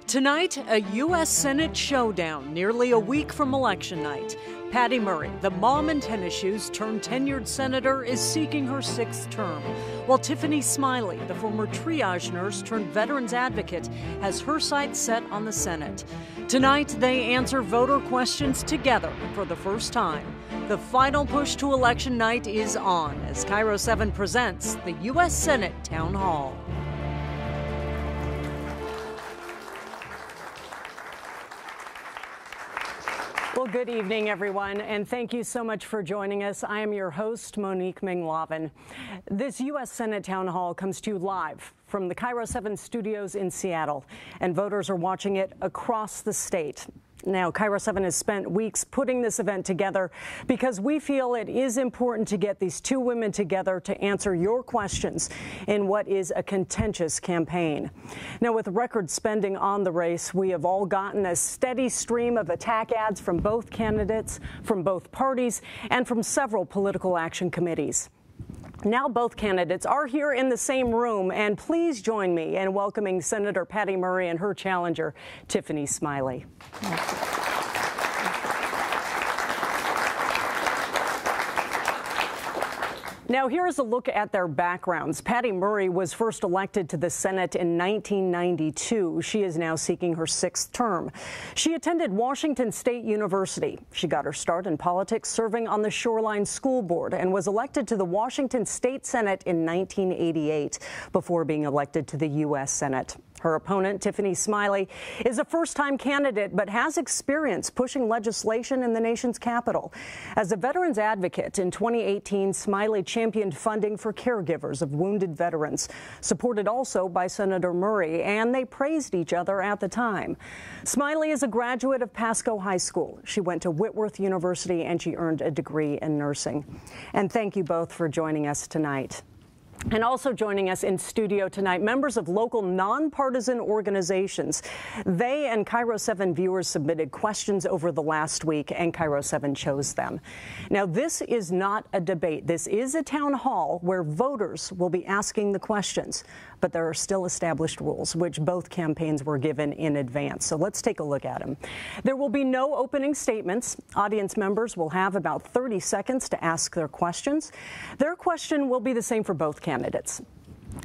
Tonight, a U.S. Senate showdown nearly a week from election night. Patty Murray, the mom in tennis shoes turned tenured senator, is seeking her sixth term, while Tiffany Smiley, the former triage nurse turned veterans advocate, has her sights set on the Senate. Tonight, they answer voter questions together for the first time. The final push to election night is on as KIRO 7 presents the U.S. Senate Town Hall. Well, good evening, everyone, and thank you so much for joining us. I am your host, Monique Minglavin. This U.S. Senate Town Hall comes to you live from the KIRO 7 studios in Seattle, and voters are watching it across the state. Now, KIRO 7 has spent weeks putting this event together because we feel it is important to get these two women together to answer your questions in what is a contentious campaign. Now, with record spending on the race, we have all gotten a steady stream of attack ads from both candidates, from both parties, and from several political action committees. Now both candidates are here in the same room, and please join me in welcoming Senator Patty Murray and her challenger, Tiffany Smiley. Now, here's a look at their backgrounds. Patty Murray was first elected to the Senate in 1992. She is now seeking her sixth term. She attended Washington State University. She got her start in politics serving on the Shoreline School Board and was elected to the Washington State Senate in 1988 before being elected to the U.S. Senate. Her opponent, Tiffany Smiley, is a first-time candidate but has experience pushing legislation in the nation's capital. As a veterans advocate in 2018, Smiley championed funding for caregivers of wounded veterans, supported also by Senator Murray, and they praised each other at the time. Smiley is a graduate of Pasco High School. She went to Whitworth University and she earned a degree in nursing. And thank you both for joining us tonight. And also joining us in studio tonight, members of local nonpartisan organizations. They and KIRO 7 viewers submitted questions over the last week, and KIRO 7 chose them. Now, this is not a debate. This is a town hall where voters will be asking the questions, but there are still established rules, which both campaigns were given in advance. So let's take a look at them. There will be no opening statements. Audience members will have about 30 seconds to ask their questions. Their question will be the same for both candidates.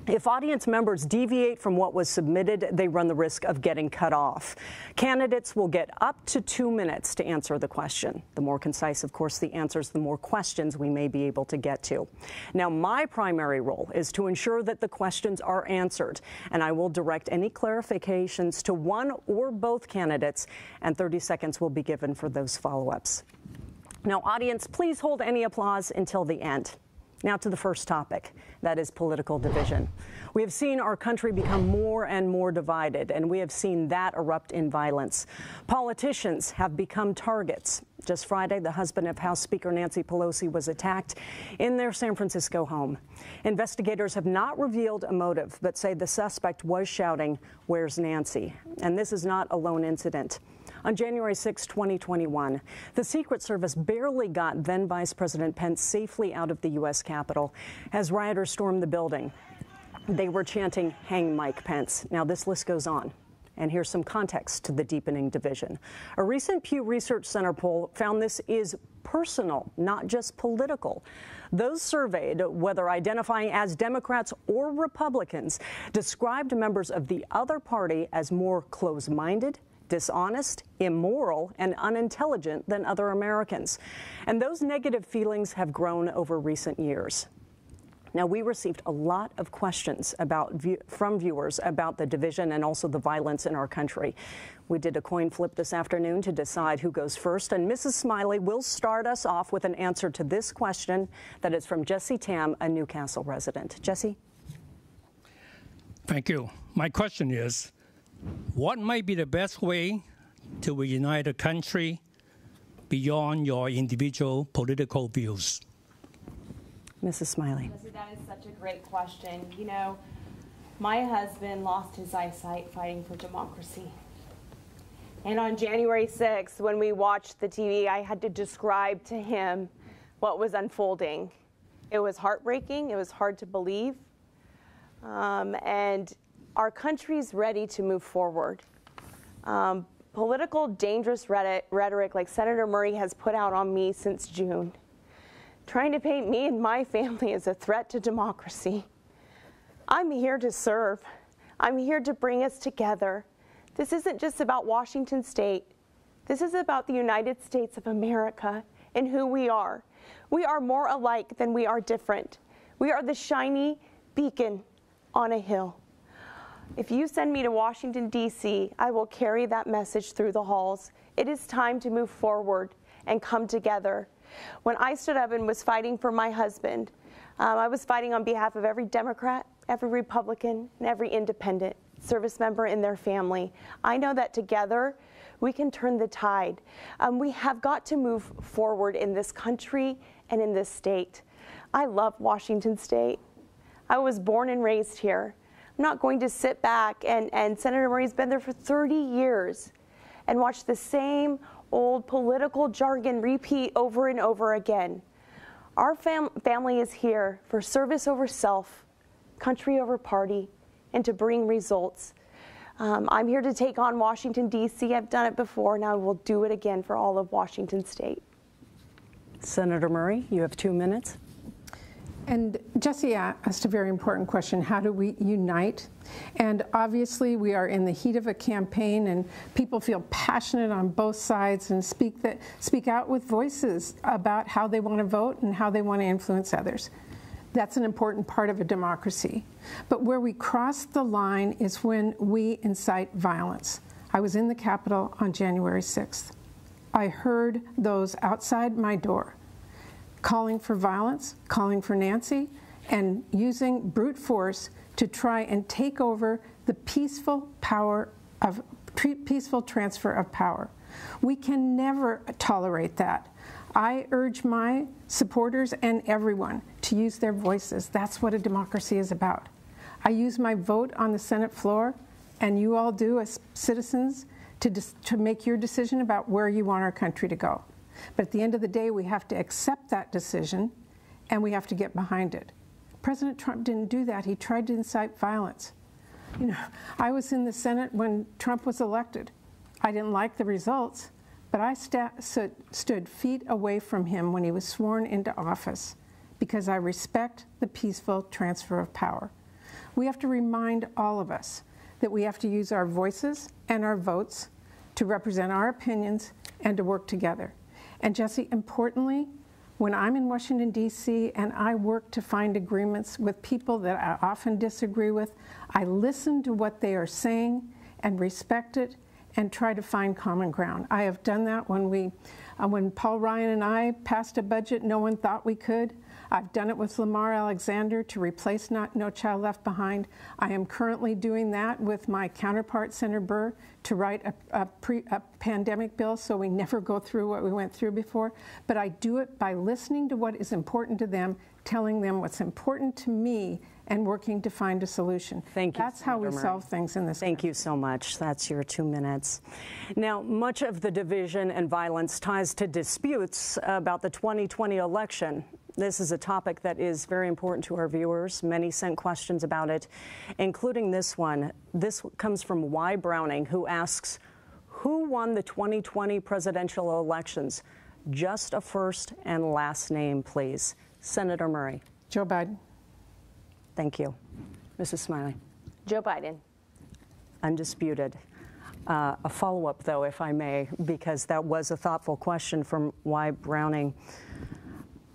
If audience members deviate from what was submitted, they run the risk of getting cut off. Candidates will get up to 2 minutes to answer the question. The more concise, of course, the answers, the more questions we may be able to get to. Now, my primary role is to ensure that the questions are answered, and I will direct any clarifications to one or both candidates, and 30 seconds will be given for those follow-ups. Now, audience, please hold any applause until the end. Now to the first topic, that is political division. We have seen our country become more and more divided, and we have seen that erupt in violence. Politicians have become targets. Just Friday, the husband of House Speaker Nancy Pelosi was attacked in their San Francisco home. Investigators have not revealed a motive, but say the suspect was shouting, "Where's Nancy?" And this is not a lone incident. On January 6, 2021, the Secret Service barely got then Vice President Pence safely out of the U.S. Capitol as rioters stormed the building. They were chanting, "Hang Mike Pence." Now, this list goes on. And here's some context to the deepening division. A recent Pew Research Center poll found this is personal, not just political. Those surveyed, whether identifying as Democrats or Republicans, described members of the other party as more close-minded, dishonest, immoral, and unintelligent than other Americans. And those negative feelings have grown over recent years. Now, we received a lot of questions from viewers about the division and also the violence in our country. We did a coin flip this afternoon to decide who goes first, and Mrs. Smiley will start us off with an answer to this question that is from Jesse Tam, a Newcastle resident. Jesse? Thank you. My question is, what might be the best way to reunite the country beyond your individual political views? Mrs. Smiley. That is such a great question. You know, my husband lost his eyesight fighting for democracy. And on January 6th, when we watched the TV, I had to describe to him what was unfolding. It was heartbreaking. It was hard to believe. And our country's ready to move forward. political dangerous rhetoric like Senator Murray has put out on me since June, trying to paint me and my family as a threat to democracy. I'm here to serve. I'm here to bring us together. This isn't just about Washington State. This is about the United States of America and who we are. We are more alike than we are different. We are the shiny beacon on a hill. If you send me to Washington, D.C., I will carry that message through the halls. It is time to move forward and come together. When I stood up and was fighting for my husband, I was fighting on behalf of every Democrat, every Republican, and every independent service member and their family. I know that together we can turn the tide. We have got to move forward in this country and in this state. I love Washington State. I was born and raised here. I'm not going to sit back and Senator Murray's been there for 30 years and watch the same old political jargon repeat over and over again. Our family is here for service over self, country over party, and to bring results. I'm here to take on Washington, D.C. I've done it before, now I will do it again for all of Washington State. Senator Murray, you have 2 minutes. And Jesse asked a very important question: how do we unite? And obviously we are in the heat of a campaign and people feel passionate on both sides and speak out with voices about how they want to vote and how they want to influence others. That's an important part of a democracy. But where we cross the line is when we incite violence. I was in the Capitol on January 6th. I heard those outside my door calling for violence, calling for Nancy, and using brute force to try and take over the peaceful transfer of power. We can never tolerate that. I urge my supporters and everyone to use their voices. That's what a democracy is about. I use my vote on the Senate floor, and you all do as citizens, to make your decision about where you want our country to go. But at the end of the day, we have to accept that decision, and we have to get behind it. President Trump didn't do that. He tried to incite violence. You know, I was in the Senate when Trump was elected. I didn't like the results, but I stood feet away from him when he was sworn into office because I respect the peaceful transfer of power. We have to remind all of us that we have to use our voices and our votes to represent our opinions and to work together. And Jesse, importantly, when I'm in Washington, D.C., and I work to find agreements with people that I often disagree with, I listen to what they are saying and respect it and try to find common ground. I have done that when Paul Ryan and I passed a budget no one thought we could. I've done it with Lamar Alexander to replace No Child Left Behind. I am currently doing that with my counterpart, Senator Burr, to write a pandemic bill so we never go through what we went through before. But I do it by listening to what is important to them, telling them what's important to me, and working to find a solution. Thank you. That's how we solve things in this country. Thank you so much. That's your 2 minutes. Now, much of the division and violence ties to disputes about the 2020 election. This is a topic that is very important to our viewers. Many sent questions about it, including this one. This comes from Y. Browning, who asks, who won the 2020 presidential elections? Just a first and last name, please. Senator Murray. Joe Biden. Thank you. Mrs. Smiley. Joe Biden. Undisputed. A follow-up, though, if I may, because that was a thoughtful question from Y. Browning.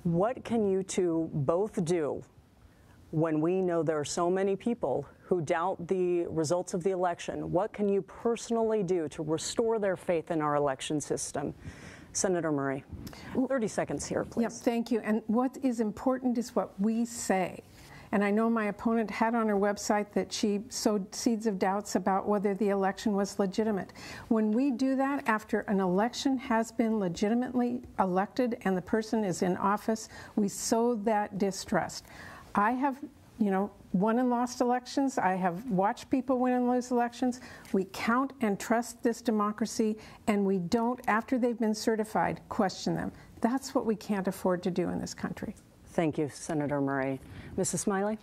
What can you two both do when we know there are so many people who doubt the results of the election? What can you personally do to restore their faith in our election system? Senator Murray, 30 seconds here, please. Yep, thank you. And what is important is what we say. And I know my opponent had on her website that she sowed seeds of doubts about whether the election was legitimate. When we do that after an election has been legitimately elected and the person is in office, we sow that distrust. I have, won and lost elections. I have watched people win and lose elections. We count and trust this democracy, and we don't, after they've been certified, question them. That's what we can't afford to do in this country. Thank you, Senator Murray. Mrs. Smiley?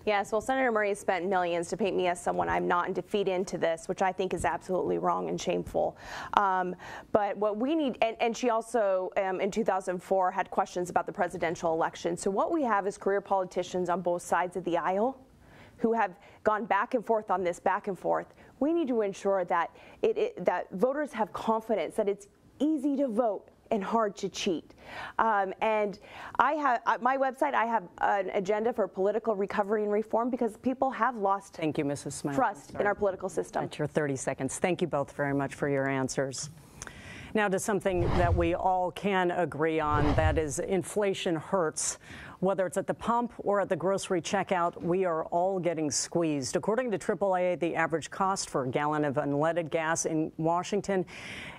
Yes, well, Senator Murray has spent millions to paint me as someone I'm not and to feed into this, which I think is absolutely wrong and shameful. But what we need, and she also in 2004 had questions about the presidential election. So what we have is career politicians on both sides of the aisle who have gone back and forth on this, back and forth. We need to ensure that that voters have confidence that it's easy to vote and hard to cheat. And I have my website. I have an agenda for political recovery and reform because people have lost Thank you, Mrs. Smiley. trust in our political system. That's your 30 seconds. Thank you both very much for your answers. Now to something that we all can agree on, that is inflation hurts. Whether it's at the pump or at the grocery checkout, we are all getting squeezed. According to AAA, the average cost for a gallon of unleaded gas in Washington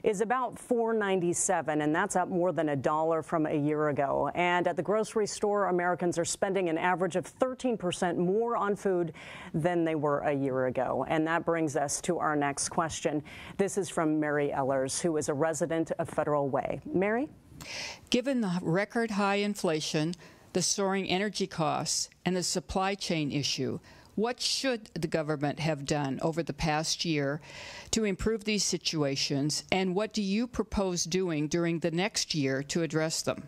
is about $4.97, and that's up more than $1 from a year ago. And at the grocery store, Americans are spending an average of 13% more on food than they were a year ago. And that brings us to our next question. This is from Mary Ellers, who is a resident of Federal Way. Mary? Given the record high inflation, the soaring energy costs, and the supply chain issue, what should the government have done over the past year to improve these situations, and what do you propose doing during the next year to address them?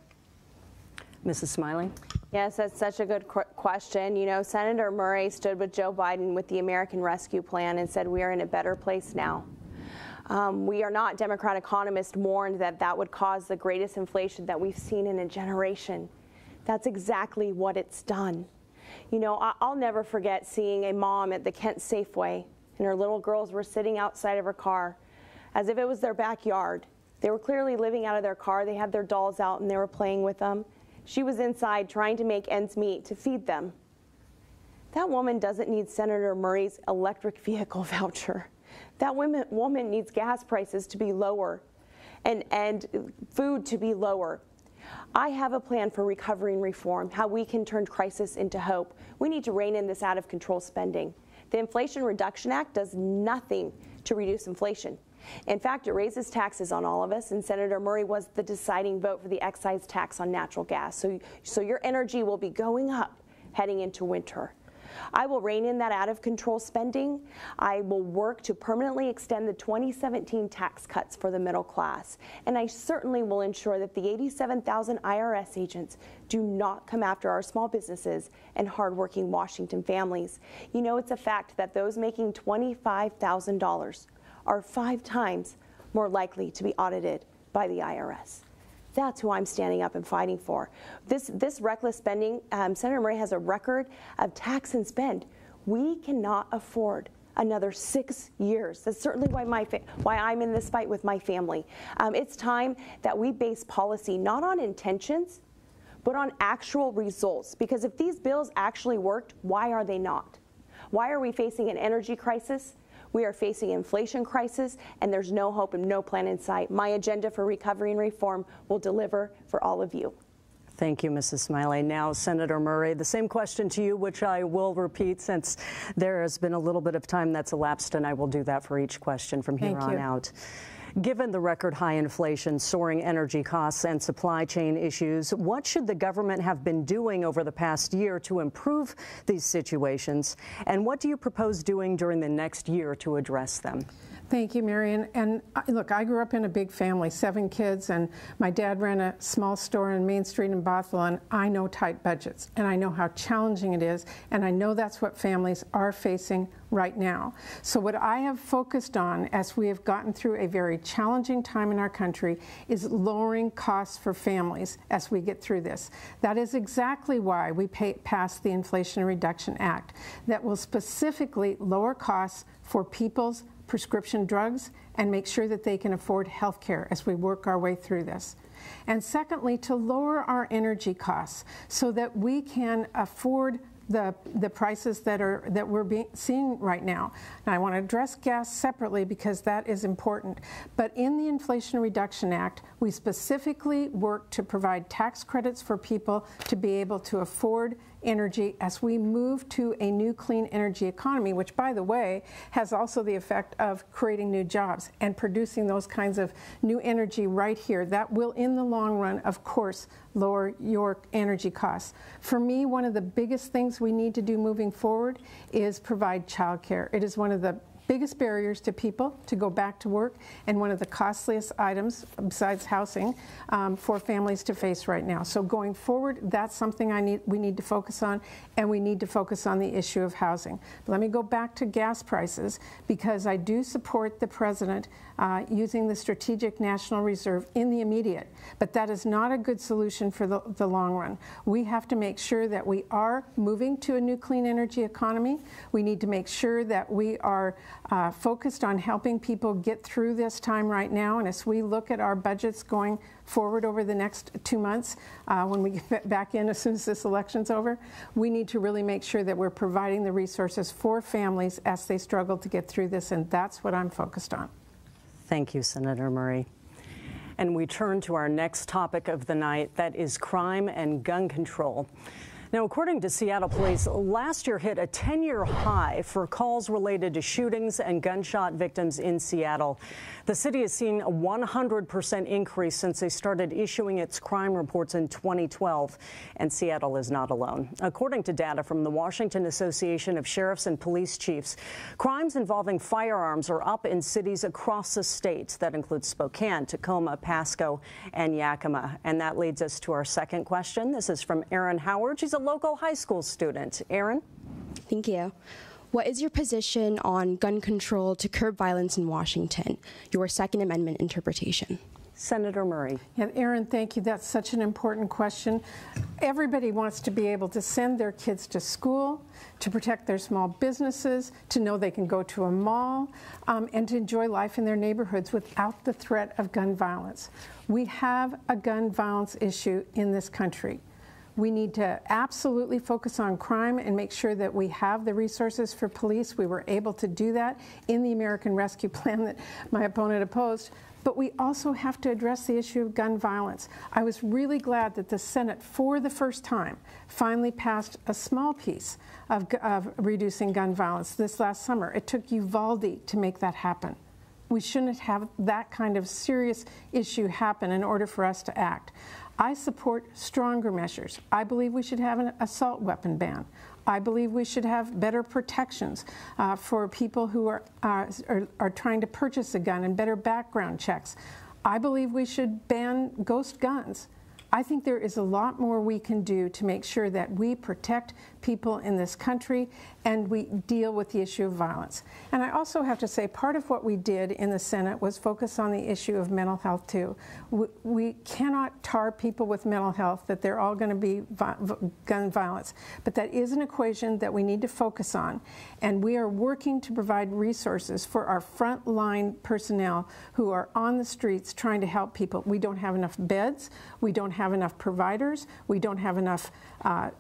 Mrs. Smiley? Yes, that's such a good question. You know, Senator Murray stood with Joe Biden with the American Rescue Plan and said we are in a better place now. We are not. Democrat economists warned that that would cause the greatest inflation that we've seen in a generation. That's exactly what it's done. You know, I'll never forget seeing a mom at the Kent Safeway, and her little girls were sitting outside of her car as if it was their backyard. They were clearly living out of their car. They had their dolls out and they were playing with them. She was inside trying to make ends meet to feed them. That woman doesn't need Senator Murray's electric vehicle voucher. That woman needs gas prices to be lower and food to be lower. I have a plan for recovery and reform, how we can turn crisis into hope. We need to rein in this out of control spending. The Inflation Reduction Act does nothing to reduce inflation. In fact, it raises taxes on all of us, and Senator Murray was the deciding vote for the excise tax on natural gas. So your energy will be going up heading into winter. I will rein in that out of control spending. I will work to permanently extend the 2017 tax cuts for the middle class. And I certainly will ensure that the 87,000 IRS agents do not come after our small businesses and hardworking Washington families. You know, it's a fact that those making $25,000 are 5 times more likely to be audited by the IRS. That's who I'm standing up and fighting for. This reckless spending, Senator Murray has a record of tax and spend. We cannot afford another 6 years. That's certainly why I'm in this fight with my family. It's time that we base policy not on intentions, but on actual results. Because if these bills actually worked, why are they not? Why are we facing an energy crisis? We are facing an inflation crisis, and there's no hope and no plan in sight. My agenda for recovery and reform will deliver for all of you. Thank you, Mrs. Smiley. Now, Senator Murray, the same question to you, which I will repeat since there has been a little bit of time that's elapsed, and I will do that for each question from here on out. Given the record high inflation, soaring energy costs, and supply chain issues, what should the government have been doing over the past year to improve these situations? And what do you propose doing during the next year to address them? Thank you, Marion. And look, I grew up in a big family, 7 kids, and my dad ran a small store on Main Street in Bothell, and I know tight budgets, and I know how challenging it is, and I know that's what families are facing right now. So what I have focused on as we have gotten through a very challenging time in our country is lowering costs for families as we get through this. That is exactly why we passed the Inflation Reduction Act that will specifically lower costs for people's prescription drugs and make sure that they can afford health care as we work our way through this. And secondly, to lower our energy costs so that we can afford the prices that we're seeing right now. Now, I want to address gas separately because that is important. But in the Inflation Reduction Act, we specifically work to provide tax credits for people to be able to afford energy as we move to a new clean energy economy, which, by the way, has also the effect of creating new jobs and producing those kinds of new energy right here. That will, in the long run, of course, lower your energy costs. For me, one of the biggest things we need to do moving forward is provide childcare. It is one of the biggest barriers to people to go back to work and one of the costliest items besides housing for families to face right now. So going forward, that's something we need to focus on, and we need to focus on the issue of housing. But let me go back to gas prices, because I do support the president using the Strategic National Reserve in the immediate, but that is not a good solution for the long run. We have to make sure that we are moving to a new clean energy economy. We need to make sure that we are focused on helping people get through this time right now. And as we look at our budgets going forward over the next 2 months, when we get back in as soon as this election's over, we need to really make sure that we're providing the resources for families as they struggle to get through this, and that's what I'm focused on. Thank you, Senator Murray. And we turn to our next topic of the night, that is crime and gun control. Now, according to Seattle police, last year hit a 10-year high for calls related to shootings and gunshot victims in Seattle. The city has seen a 100% increase since they started issuing its crime reports in 2012, and Seattle is not alone. According to data from the Washington Association of Sheriffs and Police Chiefs, crimes involving firearms are up in cities across the state. That includes Spokane, Tacoma, Pasco, and Yakima. And that leads us to our second question. This is from Erin Howard. She's a local high school student. Erin? Thank you. What is your position on gun control to curb violence in Washington, your Second Amendment interpretation? Senator Murray. Yeah, Erin, thank you. That's such an important question. Everybody wants to be able to send their kids to school, to protect their small businesses, to know they can go to a mall, and to enjoy life in their neighborhoods without the threat of gun violence. We have a gun violence issue in this country. We need to absolutely focus on crime and make sure that we have the resources for police. We were able to do that in the American Rescue Plan that my opponent opposed. But we also have to address the issue of gun violence. I was really glad that the Senate, for the first time, finally passed a small piece of reducing gun violence this last summer. It took Uvalde to make that happen. We shouldn't have that kind of serious issue happen in order for us to act. I support stronger measures. I believe we should have an assault weapon ban. I believe we should have better protections for people who are trying to purchase a gun, and better background checks. I believe we should ban ghost guns. I think there is a lot more we can do to make sure that we protect people in this country and we deal with the issue of violence. And I also have to say, part of what we did in the Senate was focus on the issue of mental health too. We cannot tar people with mental health that they're all going to be gun violence, but that is an equation that we need to focus on. And we are working to provide resources for our frontline personnel who are on the streets trying to help people. We don't have enough beds. We don't have enough providers. We don't have enough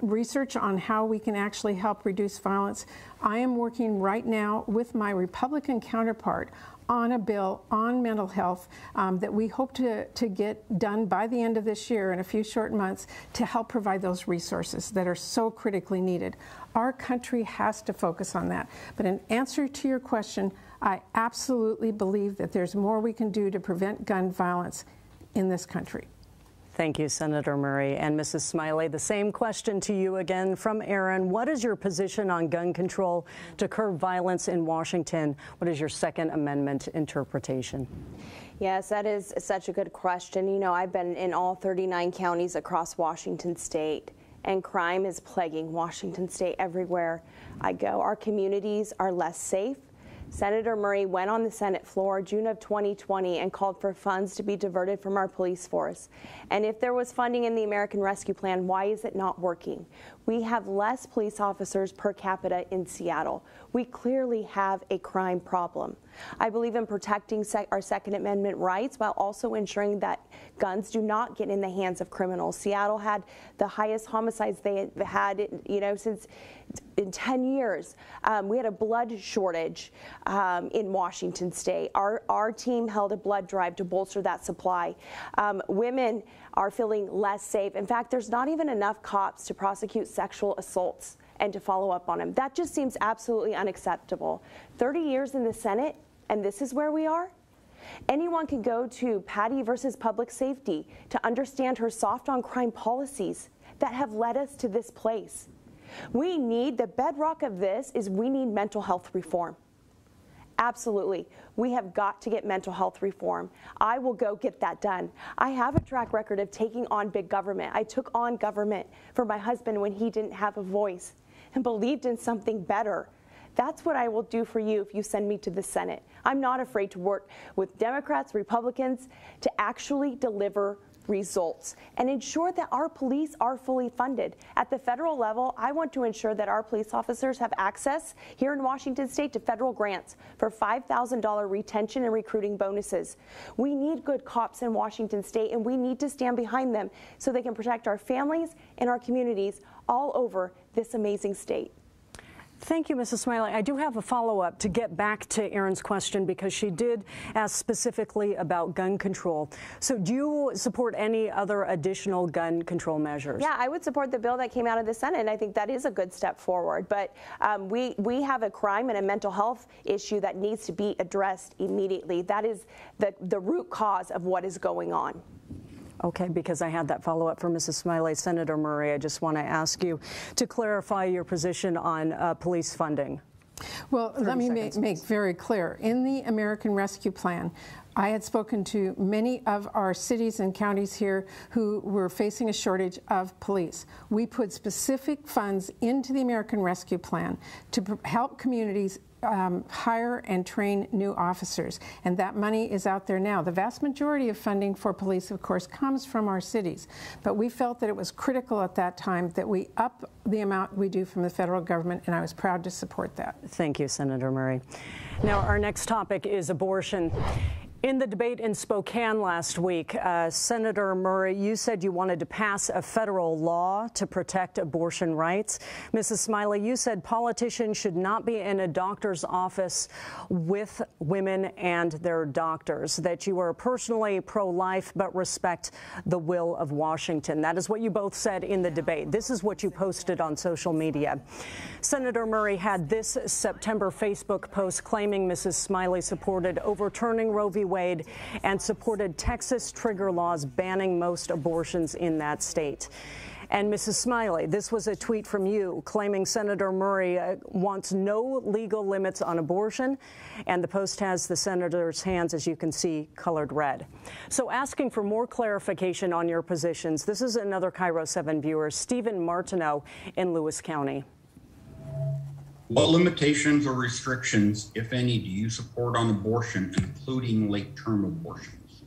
research on how we can actually help reduce violence. I am working right now with my Republican counterpart on a bill on mental health that we hope to get done by the end of this year in a few short months to help provide those resources that are so critically needed. Our country has to focus on that. But in answer to your question, I absolutely believe that there's more we can do to prevent gun violence in this country. Thank you, Senator Murray. And Mrs. Smiley, the same question to you again from Erin. What is your position on gun control to curb violence in Washington? What is your Second Amendment interpretation? Yes, that is such a good question. You know, I've been in all 39 counties across Washington state, and crime is plaguing Washington state everywhere I go. Our communities are less safe. Senator Murray went on the Senate floor June of 2020 and called for funds to be diverted from our police force. And if there was funding in the American Rescue Plan, why is it not working? We have less police officers per capita in Seattle. We clearly have a crime problem. I believe in protecting our Second Amendment rights while also ensuring that guns do not get in the hands of criminals. Seattle had the highest homicides they had, you know, since in 10 years, we had a blood shortage in Washington state. Our team held a blood drive to bolster that supply. Women are feeling less safe. In fact, there's not even enough cops to prosecute sexual assaults and to follow up on them. That just seems absolutely unacceptable. 30 years in the Senate, and this is where we are? Anyone can go to Patty versus Public Safety to understand her soft on crime policies that have led us to this place. We need, the bedrock of this is we need mental health reform. Absolutely. We have got to get mental health reform. I will go get that done. I have a track record of taking on big government. I took on government for my husband when he didn't have a voice and believed in something better. That's what I will do for you if you send me to the Senate. I'm not afraid to work with Democrats, Republicans to actually deliver results and ensure that our police are fully funded. At the federal level, I want to ensure that our police officers have access here in Washington state to federal grants for $5,000 retention and recruiting bonuses. We need good cops in Washington state, and we need to stand behind them so they can protect our families and our communities all over this amazing state. Thank you, Mrs. Smiley. I do have a follow-up to get back to Erin's question because she did ask specifically about gun control. So do you support any other additional gun control measures? Yeah, I would support the bill that came out of the Senate, and I think that is a good step forward. But we have a crime and a mental health issue that needs to be addressed immediately. That is the root cause of what is going on. Okay, because I had that follow-up for Mrs. Smiley. Senator Murray, I just want to ask you to clarify your position on police funding. Well, let me make very clear. In the American Rescue Plan, I had spoken to many of our cities and counties here who were facing a shortage of police. We put specific funds into the American Rescue Plan to help communities hire and train new officers, and that money is out there now. The vast majority of funding for police, of course, comes from our cities, but we felt that it was critical at that time that we up the amount we do from the federal government, and I was proud to support that. Thank you, Senator Murray. Now, our next topic is abortion. In the debate in Spokane last week, Senator Murray, you said you wanted to pass a federal law to protect abortion rights. Mrs. Smiley, you said politicians should not be in a doctor's office with women and their doctors, that you are personally pro-life but respect the will of Washington. That is what you both said in the debate. This is what you posted on social media. Senator Murray had this September Facebook post claiming Mrs. Smiley supported overturning Roe v. Wade and supported Texas trigger laws banning most abortions in that state. And Mrs. Smiley, this was a tweet from you claiming Senator Murray wants no legal limits on abortion, and the post has the senator's hands, as you can see, colored red. So asking for more clarification on your positions, this is another KIRO 7 viewer, Stephen Martineau in Lewis County. What limitations or restrictions, if any, do you support on abortion, including late-term abortions?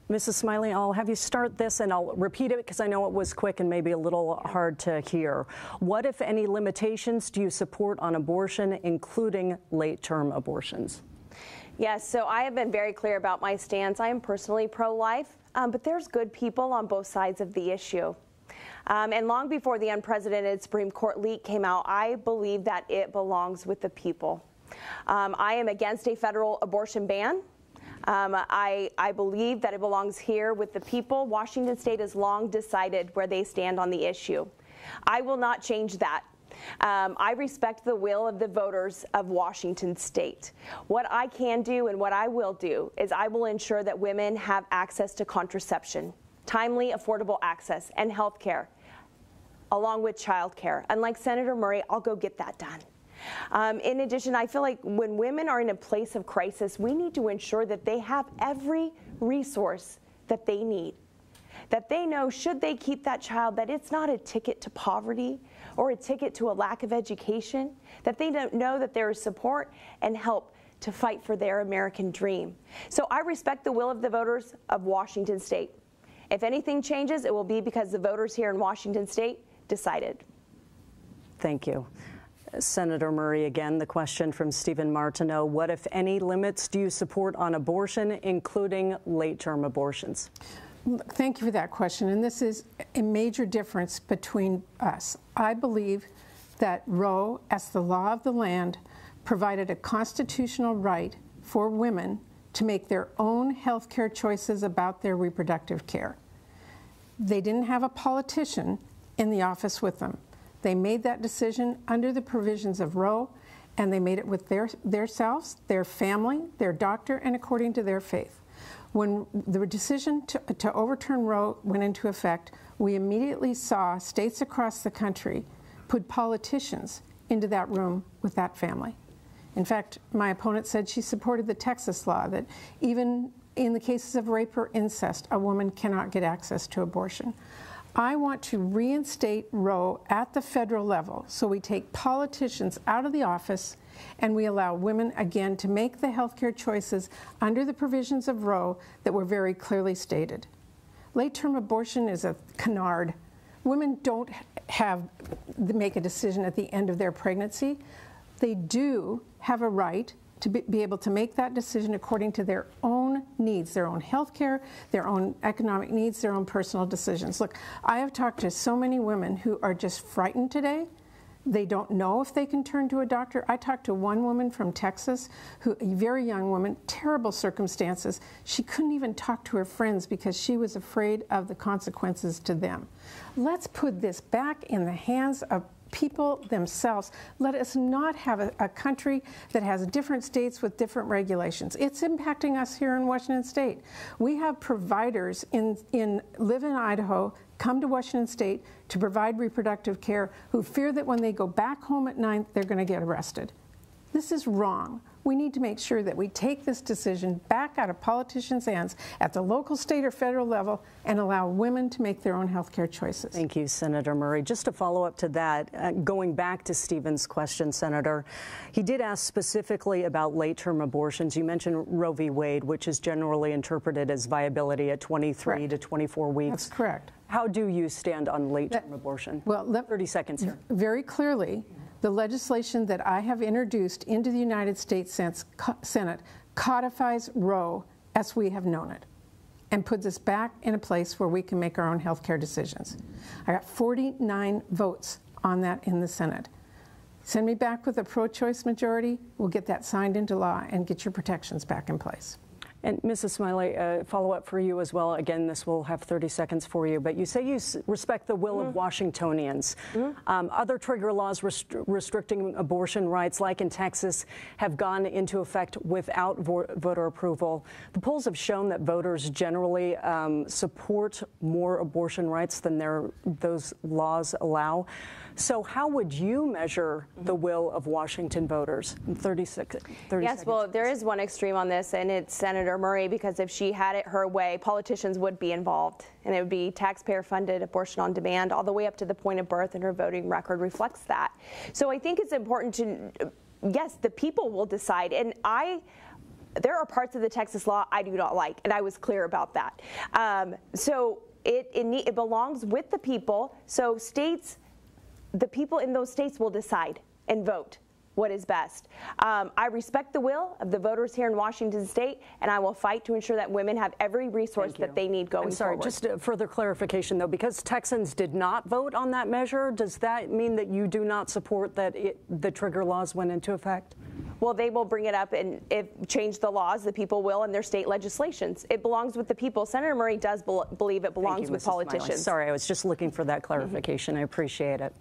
Mrs. Smiley, I'll have you start this, and I'll repeat it because I know it was quick and maybe a little hard to hear. What, if any, limitations do you support on abortion, including late-term abortions? Yes, so I have been very clear about my stance. I am personally pro-life, but there's good people on both sides of the issue. And long before the unprecedented Supreme Court leak came out, I believe that it belongs with the people. I am against a federal abortion ban. I believe that it belongs here with the people. Washington state has long decided where they stand on the issue. I will not change that. I respect the will of the voters of Washington state. What I can do and what I will do is I will ensure that women have access to contraception, timely, affordable access, and health care, along with child care. Unlike Senator Murray, I'll go get that done. In addition, I feel like when women are in a place of crisis, we need to ensure that they have every resource that they need, that they know should they keep that child, that it's not a ticket to poverty or a ticket to a lack of education, that they don't know that there is support and help to fight for their American dream. So I respect the will of the voters of Washington state. If anything changes, it will be because the voters here in Washington state decided. Thank you. Senator Murray, again, the question from Stephen Martineau. What, if any, limits do you support on abortion, including late-term abortions? Thank you for that question, and this is a major difference between us. I believe that Roe, as the law of the land, provided a constitutional right for women to make their own health care choices about their reproductive care. They didn't have a politician in the office with them. They made that decision under the provisions of Roe, and they made it with themselves, their family, their doctor, and according to their faith. When the decision to overturn Roe went into effect, we immediately saw states across the country put politicians into that room with that family. In fact, my opponent said she supported the Texas law that even in the cases of rape or incest, a woman cannot get access to abortion. I want to reinstate Roe at the federal level, so we take politicians out of the office and we allow women again to make the healthcare choices under the provisions of Roe that were very clearly stated. Late-term abortion is a canard. Women don't make a decision at the end of their pregnancy. They do have a right to be able to make that decision according to their own needs, their own health care, their own economic needs, their own personal decisions. Look, I have talked to so many women who are just frightened today. They don't know if they can turn to a doctor. I talked to one woman from Texas, a very young woman, terrible circumstances. She couldn't even talk to her friends because she was afraid of the consequences to them. Let's put this back in the hands of people themselves. Let us not have a country that has different states with different regulations. It's impacting us here in Washington State. We have providers live in Idaho, come to Washington State to provide reproductive care who fear that when they go back home at night, they're going to get arrested. This is wrong. We need to make sure that we take this decision back out of politicians' hands at the local, state, or federal level and allow women to make their own health care choices. Thank you, Senator Murray. Just to follow up to that, going back to Stephen's question, Senator, he did ask specifically about late-term abortions. You mentioned Roe v. Wade, which is generally interpreted as viability at 23 to 24 weeks. That's correct. How do you stand on late-term abortion? Well, 30 seconds here. Very clearly, the legislation that I have introduced into the United States Senate codifies Roe as we have known it and puts us back in a place where we can make our own health care decisions. I got 49 votes on that in the Senate. Send me back with a pro-choice majority, we'll get that signed into law and get your protections back in place. And Mrs. Smiley, follow-up for you as well. Again, this will have 30 seconds for you, but you say you respect the will of Washingtonians. Other trigger laws restricting abortion rights, like in Texas, have gone into effect without voter approval. The polls have shown that voters generally support more abortion rights than those laws allow. So how would you measure the will of Washington voters in 30 seconds? Yes, well, there is one extreme on this, and it's Senator Murray, because if she had it her way, politicians would be involved, and it would be taxpayer-funded abortion on demand all the way up to the point of birth, and her voting record reflects that. So I think it's important to, yes, the people will decide, and there are parts of the Texas law I do not like, and I was clear about that. So it belongs with the people, so the people in those states will decide and vote what is best. I respect the will of the voters here in Washington State, and I will fight to ensure that women have every resource that they need going forward. Just a further clarification, though, because Texans did not vote on that measure, does that mean that you do not support that the trigger laws went into effect? Well, they will bring it up and change the laws. The people will in their state legislations. It belongs with the people. Senator Murray does believe it belongs with politicians. Smiley. Sorry, I was just looking for that clarification. I appreciate it.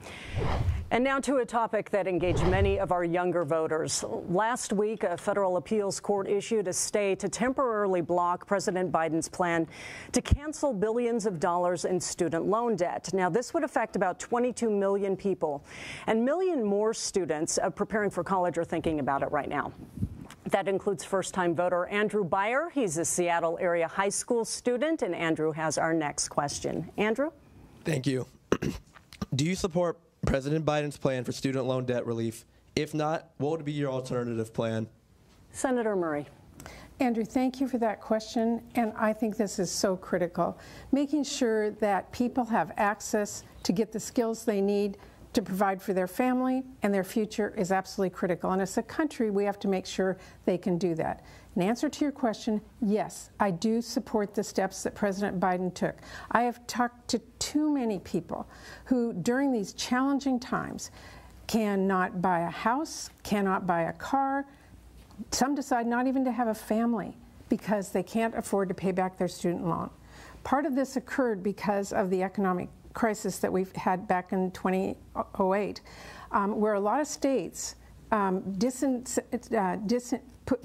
And now to a topic that engaged many of our younger voters. Last week, a federal appeals court issued a stay to temporarily block President Biden's plan to cancel billions of dollars in student loan debt. Now, this would affect about 22 million people, and a million more students preparing for college are thinking about it right now. That includes first-time voter Andrew Byer. He's a Seattle area high school student, and Andrew has our next question. Andrew? Thank you. Do you support President Biden's plan for student loan debt relief? If not, what would be your alternative plan? Senator Murray. Andrew, thank you for that question, and I think this is so critical. Making sure that people have access to get the skills they need to provide for their family and their future is absolutely critical. And as a country, we have to make sure they can do that. In answer to your question, yes, I do support the steps that President Biden took. I have talked to too many people who, during these challenging times, cannot buy a house, cannot buy a car. Some decide not even to have a family because they can't afford to pay back their student loan. Part of this occurred because of the economic crisis that we've had back in 2008, where a lot of states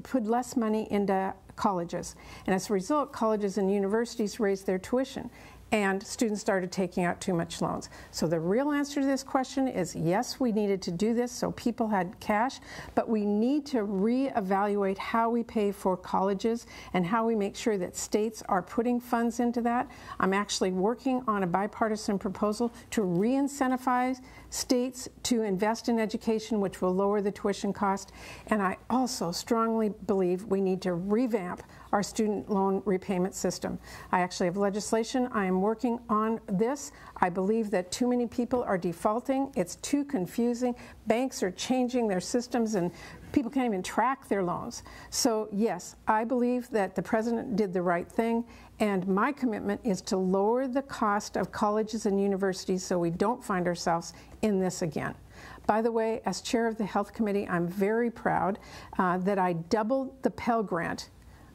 put less money into colleges. And as a result, colleges and universities raised their tuition, and students started taking out too much loans. So the real answer to this question is yes, we needed to do this so people had cash, but we need to reevaluate how we pay for colleges and how we make sure that states are putting funds into that. I'm actually working on a bipartisan proposal to re-incentivize states to invest in education, which will lower the tuition cost. And I also strongly believe we need to revamp our student loan repayment system. I actually have legislation. I am working on this. I believe that too many people are defaulting. It's too confusing. Banks are changing their systems and people can't even track their loans. So yes, I believe that the president did the right thing, and my commitment is to lower the cost of colleges and universities so we don't find ourselves in this again. By the way, as chair of the Health Committee, I'm very proud that I doubled the Pell Grant,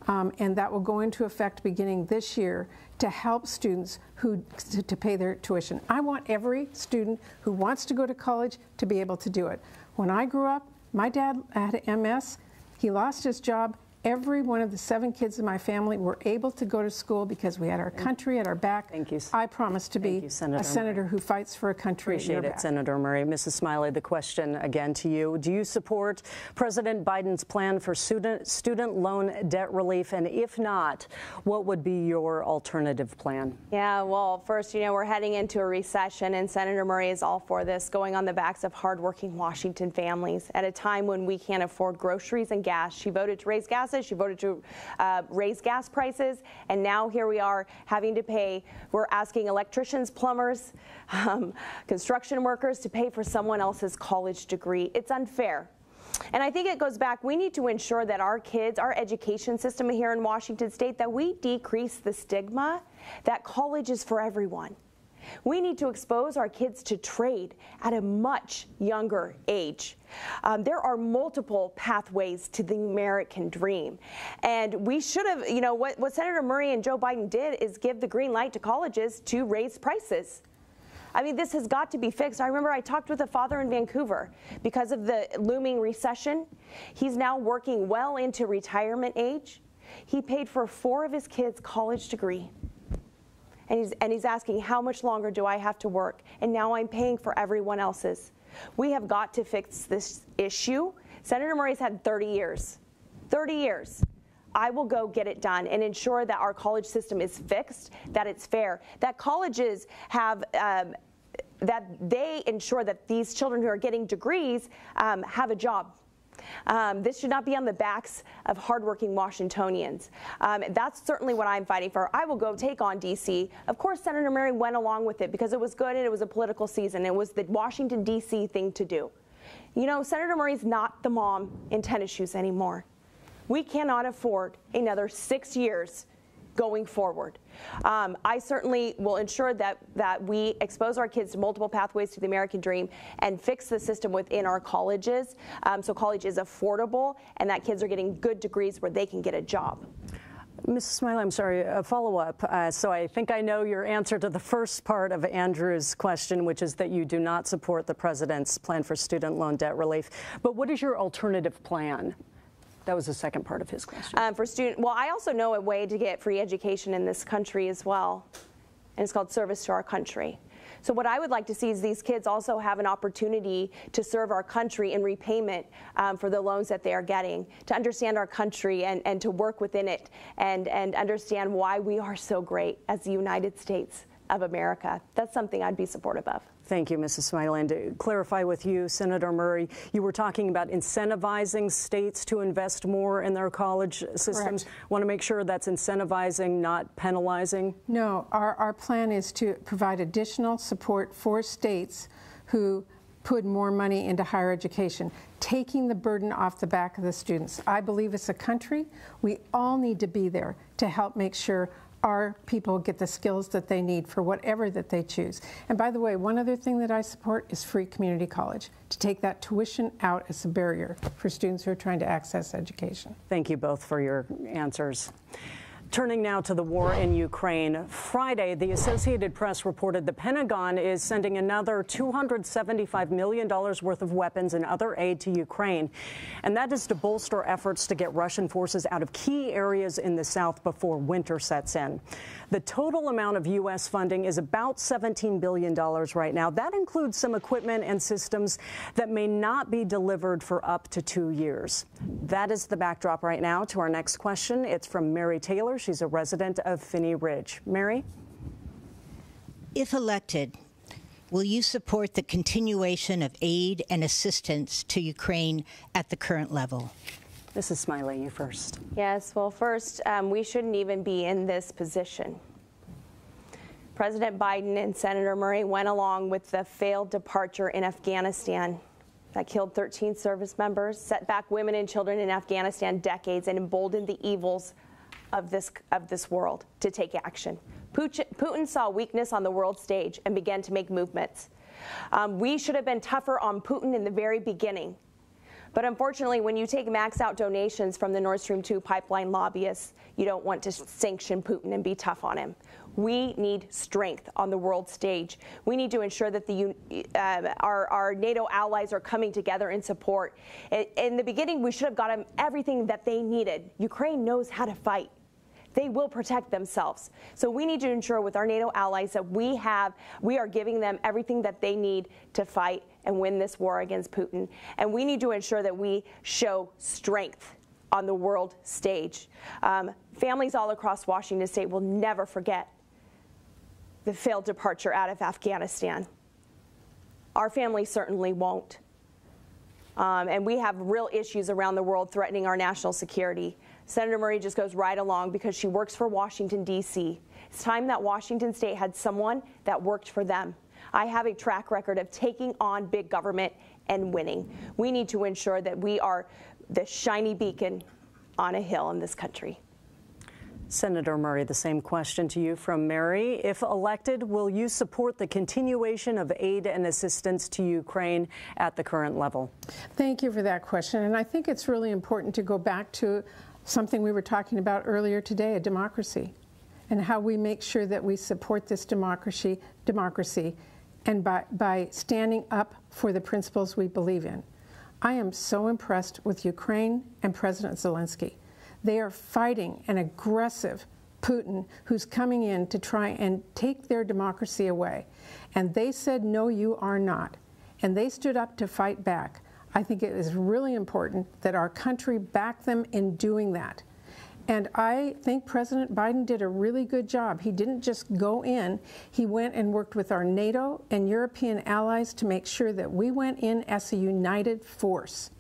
and that will go into effect beginning this year to help students to pay their tuition. I want every student who wants to go to college to be able to do it. When I grew up, my dad had MS. He lost his job. Every one of the 7 kids in my family were able to go to school because we had our country at our back. Thank you. I promise to be a senator who fights for a country at your back. Appreciate it, Senator Murray. Mrs. Smiley, the question again to you. Do you support President Biden's plan for student loan debt relief? And if not, what would be your alternative plan? Yeah, well, first, we're heading into a recession, and Senator Murray is all for this, going on the backs of hardworking Washington families at a time when we can't afford groceries and gas. She voted to raise gas. She voted to raise gas prices, and now here we are having to pay. We're asking electricians, plumbers, construction workers to pay for someone else's college degree. It's unfair. And I think it goes back, we need to ensure that our kids, our education system here in Washington State, that we decrease the stigma that college is for everyone. We need to expose our kids to trade at a much younger age. There are multiple pathways to the American dream. And we should have, what Senator Murray and Joe Biden did is give the green light to colleges to raise prices. I mean, this has got to be fixed. I remember I talked with a father in Vancouver because of the looming recession. He's now working well into retirement age. He paid for 4 of his kids' college degree. And he's asking, how much longer do I have to work? And now I'm paying for everyone else's. We have got to fix this issue. Senator Murray's had 30 years. 30 years. I will go get it done and ensure that our college system is fixed, that it's fair, that colleges have, that they ensure that these children who are getting degrees have a job. This should not be on the backs of hardworking Washingtonians. That's certainly what I'm fighting for. I will go take on D.C. Of course, Senator Murray went along with it because it was good and it was a political season. It was the Washington, D.C. thing to do. Senator Murray's not the mom in tennis shoes anymore. We cannot afford another 6 years going forward. I certainly will ensure that we expose our kids to multiple pathways to the American dream and fix the system within our colleges so college is affordable and that kids are getting good degrees where they can get a job. Mrs. Smiley, I'm sorry, a follow-up. So I think I know your answer to the first part of Andrew's question, which is that you do not support the president's plan for student loan debt relief. But what is your alternative plan? That was the second part of his question. Well, I also know a way to get free education in this country as well, and it's called service to our country. So what I would like to see is these kids also have an opportunity to serve our country in repayment for the loans that they are getting, to understand our country and to work within it and understand why we are so great as the United States of America. That's something I'd be supportive of. Thank you, Mrs. Smiley. And to clarify with you, Senator Murray, you were talking about incentivizing states to invest more in their college systems. Correct. Want to make sure that's incentivizing, not penalizing? No, our plan is to provide additional support for states who put more money into higher education, taking the burden off the back of the students. I believe as a country, we all need to be there to help make sure our people get the skills that they need for whatever that they choose. And by the way, one other thing that I support is free community college, to take that tuition out as a barrier for students who are trying to access education. Thank you both for your answers. Turning now to the war in Ukraine. Friday, the Associated Press reported the Pentagon is sending another $275 million worth of weapons and other aid to Ukraine. And that is to bolster efforts to get Russian forces out of key areas in the south before winter sets in. The total amount of U.S. funding is about $17 billion right now. That includes some equipment and systems that may not be delivered for up to 2 years. That is the backdrop right now to our next question. It's from Mary Taylor. She's a resident of Phinney Ridge. Mary? If elected, will you support the continuation of aid and assistance to Ukraine at the current level? Mrs. Smiley, you first. Yes, well, first, we shouldn't even be in this position. President Biden and Senator Murray went along with the failed departure in Afghanistan that killed 13 service members, set back women and children in Afghanistan decades, and emboldened the evils of this world to take action. Putin saw weakness on the world stage and began to make movements. We should have been tougher on Putin in the very beginning. But unfortunately, when you take max out donations from the Nord Stream 2 pipeline lobbyists, you don't want to sanction Putin and be tough on him. We need strength on the world stage. We need to ensure that our NATO allies are coming together in support. In the beginning, we should have got them everything that they needed. Ukraine knows how to fight. They will protect themselves. So we need to ensure with our NATO allies that we are giving them everything that they need to fight and win this war against Putin. And we need to ensure that we show strength on the world stage. Families all across Washington state will never forget the failed departure out of Afghanistan. Our family certainly won't. And we have real issues around the world threatening our national security. Senator Murray just goes right along because she works for Washington, D.C. It's time that Washington state had someone that worked for them. I have a track record of taking on big government and winning. We need to ensure that we are the shiny beacon on a hill in this country. Senator Murray, the same question to you from Mary. If elected, will you support the continuation of aid and assistance to Ukraine at the current level? Thank you for that question. And I think it's really important to go back to something we were talking about earlier today, a democracy, and how we make sure that we support this democracy and by standing up for the principles we believe in. I am so impressed with Ukraine and President Zelensky. They are fighting an aggressive Putin who's coming in to try and take their democracy away. And they said, no, you are not. And they stood up to fight back. I think it is really important that our country back them in doing that. And I think President Biden did a really good job. He didn't just go in. He went and worked with our NATO and European allies to make sure that we went in as a united force.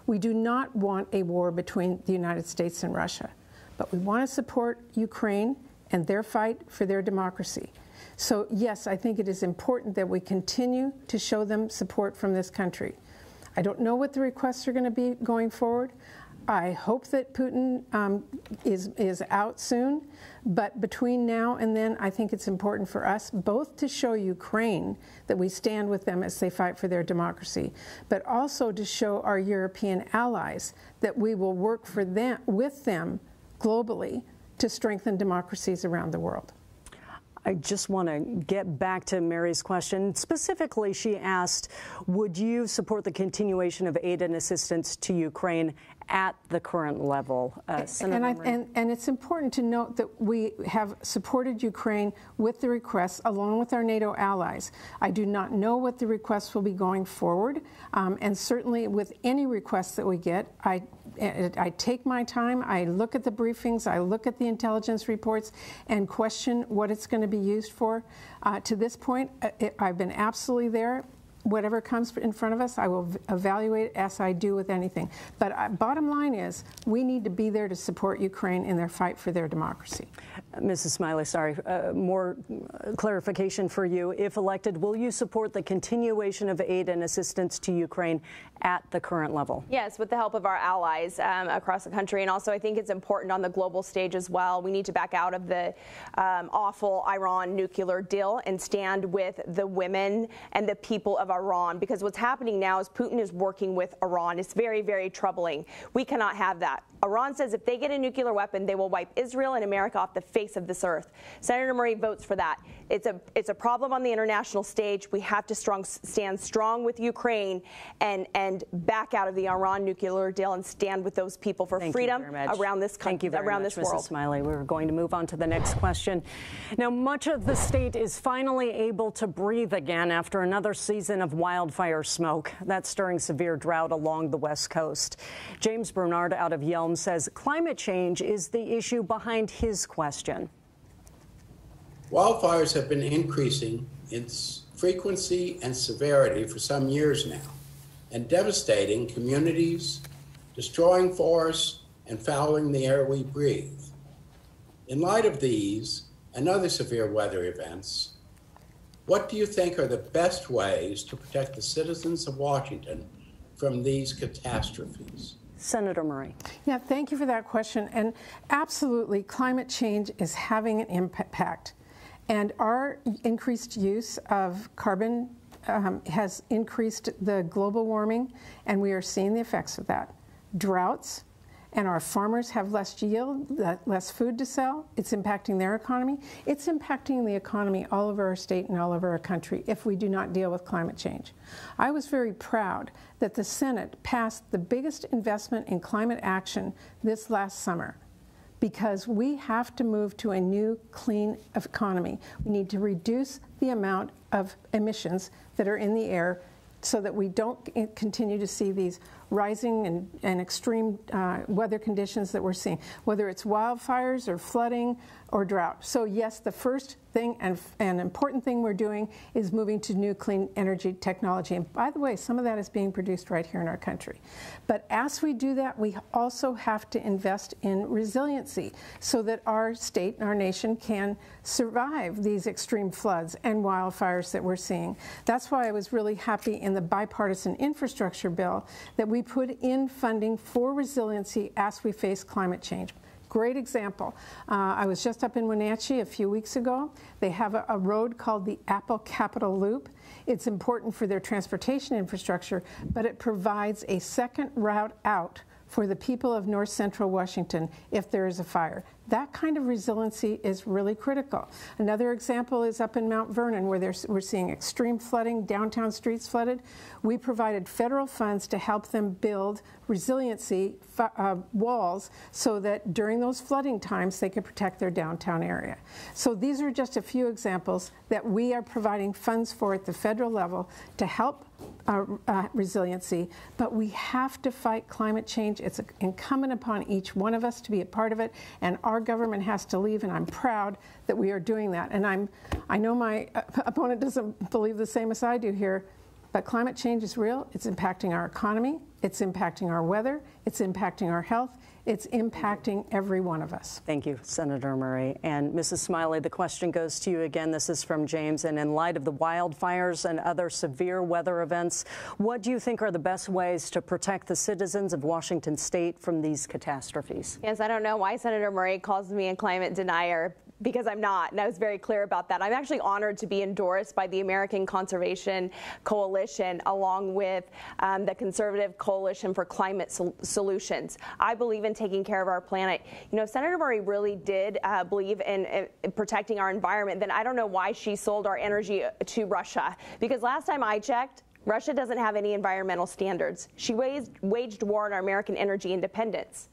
We do not want a war between the United States and Russia, but we want to support Ukraine and their fight for their democracy. So yes, I think it is important that we continue to show them support from this country. I don't know what the requests are going to be going forward. I hope that Putin is out soon, but between now and then, I think it's important for us both to show Ukraine that we stand with them as they fight for their democracy, but also to show our European allies that we will work with them globally to strengthen democracies around the world. I just want to get back to Mary's question. Specifically, she asked, would you support the continuation of aid and assistance to Ukraine at the current level? And it's important to note that we have supported Ukraine with the requests along with our NATO allies. I do not know what the requests will be going forward, and certainly with any requests that we get, I take my time, I look at the briefings, I look at the intelligence reports and question what it's going to be used for. To this point, I've been absolutely there. Whatever comes in front of us, I will evaluate as I do with anything. But bottom line is, we need to be there to support Ukraine in their fight for their democracy. Mrs. Smiley, sorry, more clarification for you. If elected, will you support the continuation of aid and assistance to Ukraine at the current level? Yes, with the help of our allies across the country. And also, I think it's important on the global stage as well. We need to back out of the awful Iran nuclear deal and stand with the women and the people of Iran, because what's happening now is Putin is working with Iran. It's very, very troubling. We cannot have that. Iran says if they get a nuclear weapon, they will wipe Israel and America off the face of this earth. Senator Murray votes for that. It's a problem on the international stage. We have to stand strong with Ukraine and back out of the Iran nuclear deal and stand with those people for freedom around this country, around this world. Mrs. Smiley. We're going to move on to the next question. Now, much of the state is finally able to breathe again after another season of wildfire smoke. That's stirring severe drought along the West Coast. James Bernard out of Yelm says climate change is the issue behind his question. Wildfires have been increasing in frequency and severity for some years now and devastating communities, destroying forests, and fouling the air we breathe. In light of these and other severe weather events, what do you think are the best ways to protect the citizens of Washington from these catastrophes? Senator Murray. Yeah, thank you for that question. And absolutely, climate change is having an impact. And our increased use of carbon has increased the global warming, and we are seeing the effects of that. Droughts, and our farmers have less yield, less food to sell. It's impacting their economy. It's impacting the economy all over our state and all over our country if we do not deal with climate change. I was very proud that the Senate passed the biggest investment in climate action this last summer, because we have to move to a new clean economy. We need to reduce the amount of emissions that are in the air so that we don't continue to see these rising and extreme weather conditions that we're seeing, whether it's wildfires or flooding or drought. So yes, the first thing and important thing we're doing is moving to new clean energy technology. And by the way, some of that is being produced right here in our country. But as we do that, we also have to invest in resiliency so that our state and our nation can survive these extreme floods and wildfires that we're seeing. That's why I was really happy in the bipartisan infrastructure bill that we put in funding for resiliency as we face climate change. Great example. I was just up in Wenatchee a few weeks ago. They have a road called the Apple Capitol Loop. It's important for their transportation infrastructure, but it provides a second route out for the people of north central Washington if there is a fire. That kind of resiliency is really critical. Another example is up in Mount Vernon, where we're seeing extreme flooding, downtown streets flooded. We provided federal funds to help them build resiliency walls so that during those flooding times they could protect their downtown area. So these are just a few examples that we are providing funds for at the federal level to help resiliency, but we have to fight climate change. It's incumbent upon each one of us to be a part of it, and our government has to leave, and I'm proud that we are doing that. And I know my opponent doesn't believe the same as I do here, but climate change is real. It's impacting our economy, it's impacting our weather, it's impacting our health, it's impacting every one of us. Thank you, Senator Murray. And Mrs. Smiley, the question goes to you again. This is from James. And in light of the wildfires and other severe weather events, what do you think are the best ways to protect the citizens of Washington state from these catastrophes? Yes, I don't know why Senator Murray calls me a climate denier, because I'm not, and I was very clear about that. I'm actually honored to be endorsed by the American Conservation Coalition along with the Conservative Coalition for Climate Solutions. I believe in taking care of our planet. You know, if Senator Murray really did believe in protecting our environment, then I don't know why she sold our energy to Russia, because last time I checked, Russia doesn't have any environmental standards. She waged war on our American energy independence,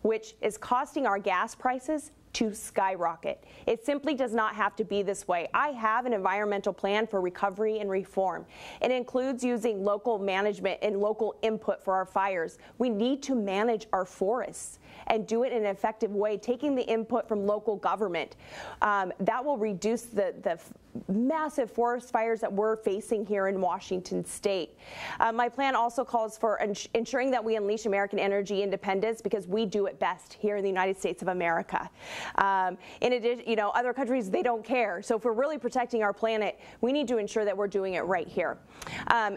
which is costing our gas prices to skyrocket. It simply does not have to be this way. I have an environmental plan for recovery and reform. It includes using local management and local input for our fires. We need to manage our forests and do it in an effective way, taking the input from local government. That will reduce the massive forest fires that we're facing here in Washington state. My plan also calls for ensuring that we unleash American energy independence, because we do it best here in the United States of America. In addition, you know, other countries, they don't care. So if we're really protecting our planet, we need to ensure that we're doing it right here.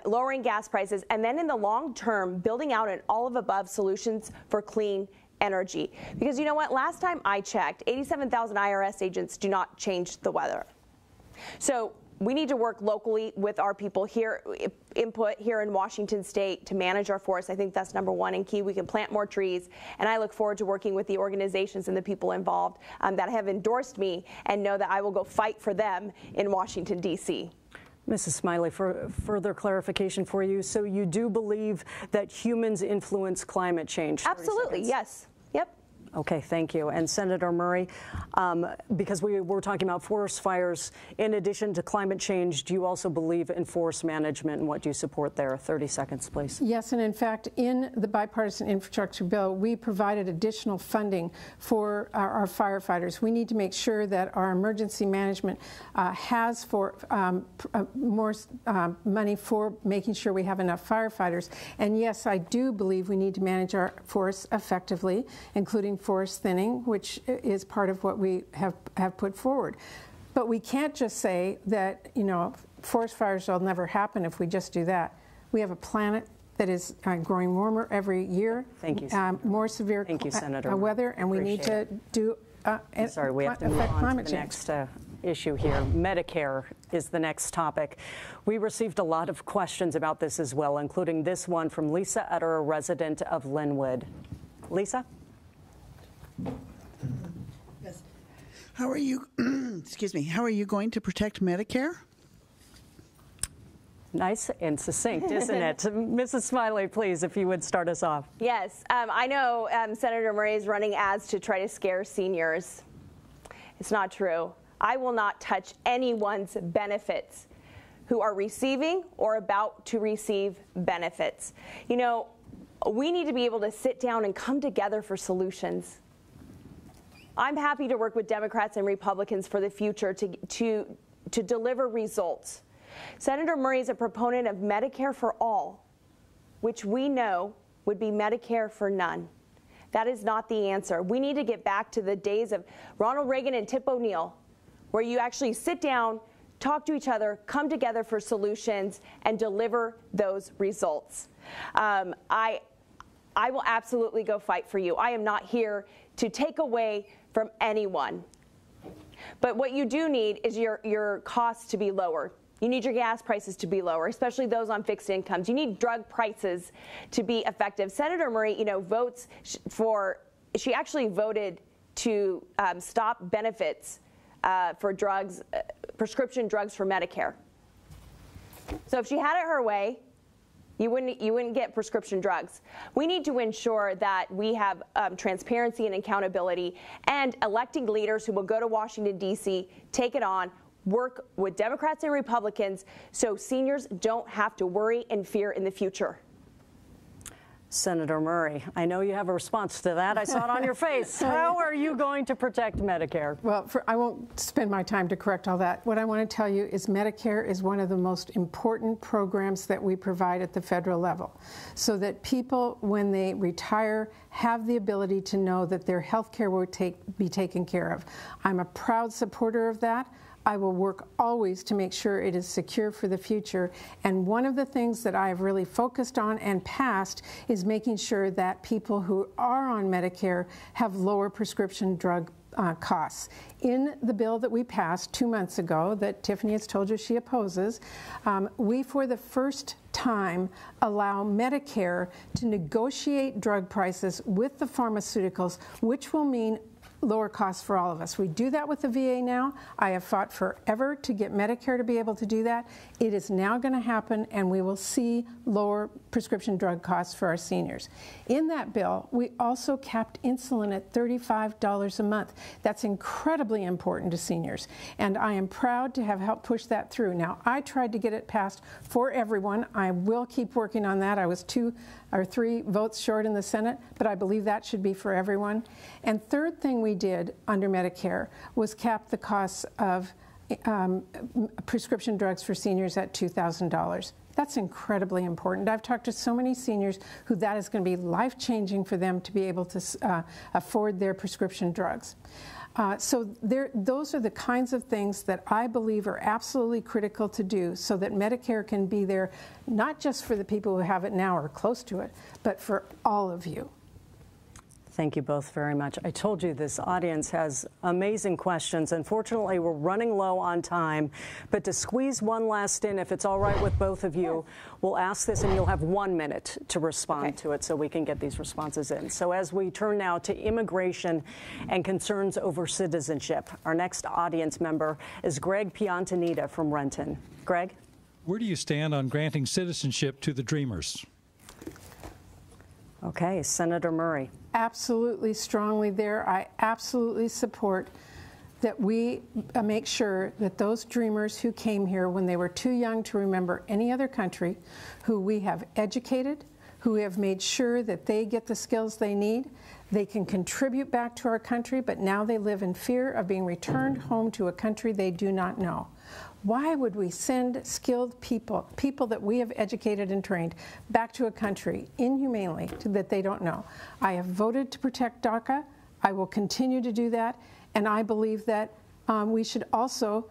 Lowering gas prices, and then in the long term, building out an all-of-above solutions for clean energy. Because you know what, last time I checked, 87,000 IRS agents do not change the weather. So we need to work locally with our people here, input here in Washington state to manage our forests. I think that's number one and key. We can plant more trees, and I look forward to working with the organizations and the people involved that have endorsed me, and know that I will go fight for them in Washington, D.C. Mrs. Smiley, for further clarification for you, so you do believe that humans influence climate change? Absolutely, yes. Yep. Okay, thank you. And Senator Murray, because we were talking about forest fires, in addition to climate change, do you also believe in forest management, and what do you support there? 30 seconds, please. Yes, and in fact, in the bipartisan infrastructure bill, we provided additional funding for our firefighters. We need to make sure that our emergency management has more money for making sure we have enough firefighters. And yes, I do believe we need to manage our forests effectively, including forest thinning, which is part of what we have put forward. But we can't just say that, you know, forest fires will never happen if we just do that. We have a planet that is growing warmer every year. Thank you, more severe Senator. weather, and we need to do I'm sorry, we have to move on to the next issue here. Medicare is the next topic. We received a lot of questions about this as well, including this one from Lisa Utter, a resident of Linwood. Lisa? Yes. How are you, excuse me, how are you going to protect Medicare? Nice and succinct, isn't it? Mrs. Smiley, please, if you would start us off. Yes, I know Senator Murray is running ads to try to scare seniors. It's not true. I will not touch anyone's benefits who are receiving or about to receive benefits. You know, we need to be able to sit down and come together for solutions. I'm happy to work with Democrats and Republicans for the future to deliver results. Senator Murray is a proponent of Medicare for all, which we know would be Medicare for none. That is not the answer. We need to get back to the days of Ronald Reagan and Tip O'Neill, where you actually sit down, talk to each other, come together for solutions, and deliver those results. I will absolutely go fight for you. I am not here to take away from anyone. But what you do need is your costs to be lower. You need your gas prices to be lower, especially those on fixed incomes. You need drug prices to be effective. Senator Murray, you know, votes for, she actually voted to stop benefits for drugs, prescription drugs for Medicare. So if she had it her way, you wouldn't get prescription drugs. We need to ensure that we have transparency and accountability, and electing leaders who will go to Washington, D.C., take it on, work with Democrats and Republicans so seniors don't have to worry and fear in the future. Senator Murray, I know you have a response to that. I saw it on your face. How are you going to protect Medicare? Well, I won't spend my time to correct all that. What I want to tell you is Medicare is one of the most important programs that we provide at the federal level, so that people, when they retire, have the ability to know that their health care will be taken care of. I'm a proud supporter of that. I will work always to make sure it is secure for the future. And one of the things that I have really focused on and passed is making sure that people who are on Medicare have lower prescription drug costs. In the bill that we passed 2 months ago that Tiffany has told you she opposes, we for the first time allow Medicare to negotiate drug prices with the pharmaceuticals, which will mean lower costs for all of us. We do that with the VA now. I have fought forever to get Medicare to be able to do that. It is now going to happen, and we will see lower prescription drug costs for our seniors. In that bill, we also capped insulin at $35 a month. That's incredibly important to seniors, and I am proud to have helped push that through. Now, I tried to get it passed for everyone. I will keep working on that. I was 2 or 3 votes short in the Senate, but I believe that should be for everyone. And third thing we did under Medicare was cap the costs of prescription drugs for seniors at $2,000. That's incredibly important. I've talked to so many seniors who that is going to be life-changing for them to be able to afford their prescription drugs. So those are the kinds of things that I believe are absolutely critical to do so that Medicare can be there not just for the people who have it now or close to it, but for all of you. Thank you both very much. I told you this audience has amazing questions. Unfortunately, we're running low on time, but to squeeze one last in, if it's all right with both of you, we'll ask this and you'll have 1 minute to respond to it so we can get these responses in. So as we turn now to immigration and concerns over citizenship, our next audience member is Greg Piantanita from Renton. Greg? Where do you stand on granting citizenship to the Dreamers? Okay, Senator Murray. Absolutely strongly there. I absolutely support that we make sure that those dreamers who came here when they were too young to remember any other country, who we have educated, who have made sure that they get the skills they need, they can contribute back to our country, but now they live in fear of being returned home to a country they do not know. Why would we send skilled people, people that we have educated and trained, back to a country inhumanely that they don't know? I have voted to protect DACA. I will continue to do that. And I believe that we should also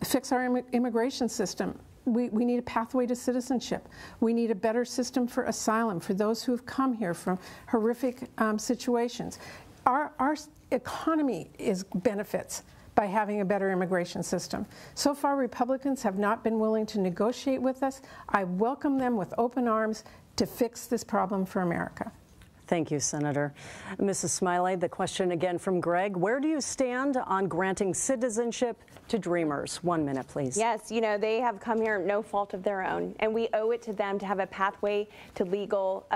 fix our immigration system. We need a pathway to citizenship. We need a better system for asylum for those who have come here from horrific situations. Our economy benefits by having a better immigration system. So far, Republicans have not been willing to negotiate with us. I welcome them with open arms to fix this problem for America. Thank you, Senator. Mrs. Smiley, the question again from Greg. Where do you stand on granting citizenship to Dreamers? 1 minute, please. Yes, you know, they have come here no fault of their own, and we owe it to them to have a pathway to legal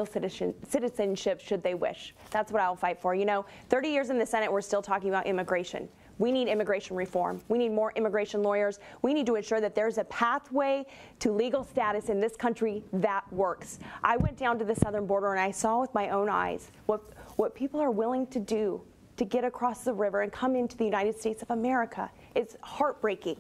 citizenship should they wish. That's what I'll fight for. You know, 30 years in the Senate, we're still talking about immigration. We need immigration reform. We need more immigration lawyers. We need to ensure that there's a pathway to legal status in this country that works. I went down to the southern border and I saw with my own eyes what people are willing to do to get across the river and come into the United States of America. It's heartbreaking.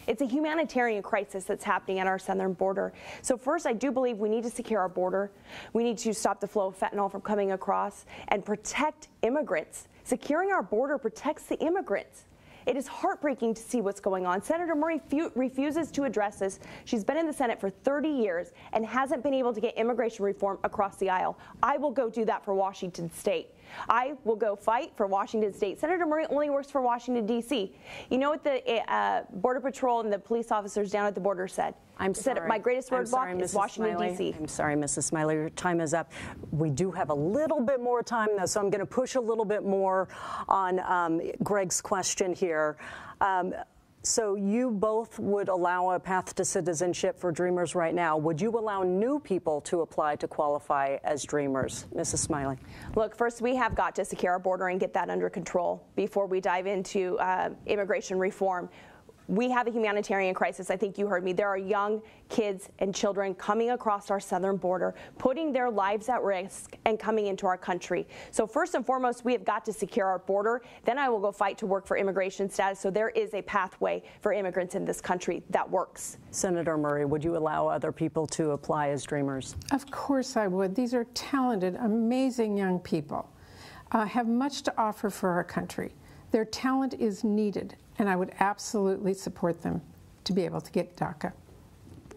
It's a humanitarian crisis that's happening at our southern border. So first, I do believe we need to secure our border. We need to stop the flow of fentanyl from coming across and protect immigrants. Securing our border protects the immigrants. It is heartbreaking to see what's going on. Senator Murray refuses to address this. She's been in the Senate for 30 years and hasn't been able to get immigration reform across the aisle. I will go do that for Washington State. I will go fight for Washington State. Senator Murray only works for Washington, D.C. You know what the Border Patrol and the police officers down at the border said? My greatest roadblock is Washington, D.C. I'm sorry, Mrs. Smiley, your time is up. We do have a little bit more time, though, so I'm going to push a little bit more on Greg's question here. So you both would allow a path to citizenship for Dreamers right now. Would you allow new people to apply to qualify as Dreamers? Mrs. Smiley. Look, first we have got to secure our border and get that under control before we dive into immigration reform. We have a humanitarian crisis. I think you heard me. There are young kids and children coming across our southern border, putting their lives at risk and coming into our country. So first and foremost, we have got to secure our border. Then I will go fight to work for immigration status. So there is a pathway for immigrants in this country that works. Senator Murray, would you allow other people to apply as Dreamers? Of course I would. These are talented, amazing young people, have much to offer for our country. Their talent is needed, and I would absolutely support them to be able to get DACA.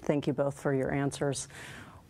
Thank you both for your answers.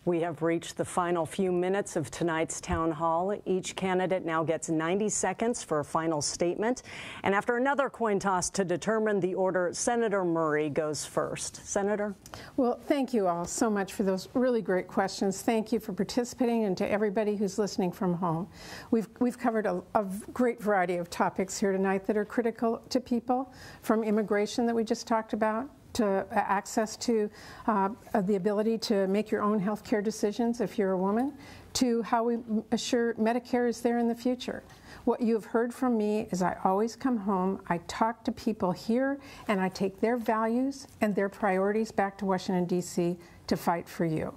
We have reached the final few minutes of tonight's town hall. Each candidate now gets 90 seconds for a final statement. And after another coin toss to determine the order, Senator Murray goes first. Senator? Well, thank you all so much for those really great questions. Thank you for participating, and to everybody who's listening from home. We've covered a great variety of topics here tonight that are critical to people, from immigration that we just talked about, to access to the ability to make your own health care decisions if you're a woman, to how we assure Medicare is there in the future. What you have heard from me is I always come home, I talk to people here, and I take their values and their priorities back to Washington, D.C. to fight for you.